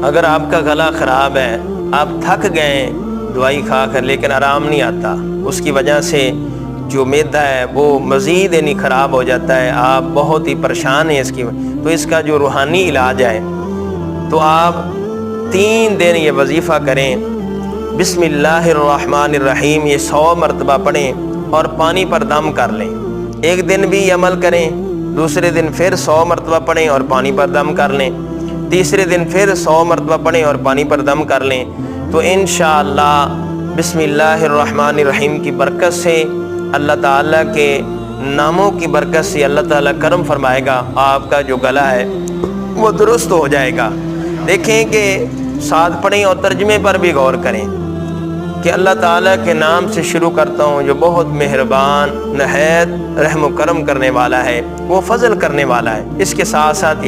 اگر آپ کا گلا خراب ہے، آپ تھک گئے دوائی کھا کر لیکن آرام نہیں آتا، اس کی وجہ سے جو معدہ ہے وہ مزید خراب ہو جاتا ہے، آپ بہت ہی پریشان ہیں تو اس کا جو روحانی علاج ہے تو آپ 3 دن یہ وظیفہ کریں، بسم اللہ الرحمن الرحیم یہ 100 مرتبہ پڑھیں اور پانی پر دم کر لیں۔ ایک دن بھی یہ عمل کریں، دوسرے دن پھر 100 مرتبہ پڑھیں اور پانی پر دم کر لیں، تیسرے دن پھر 100 مرتبہ پڑھیں اور پانی پر دم کر لیں، تو انشاءاللہ بسم اللہ الرحمن الرحیم کی برکت سے، اللہ تعالیٰ کے ناموں کی برکت سے اللہ تعالیٰ کرم فرمائے گا، آپ کا جو گلا ہے وہ درست ہو جائے گا۔ دیکھیں کہ ساتھ پڑھیں اور ترجمے پر بھی غور کریں کہ اللہ تعالیٰ کے نام سے شروع کرتا ہوں جو بہت مہربان، نہایت رحم و کرم کرنے والا ہے، وہ فضل کرنے والا ہے۔ اس کے ساتھ ساتھ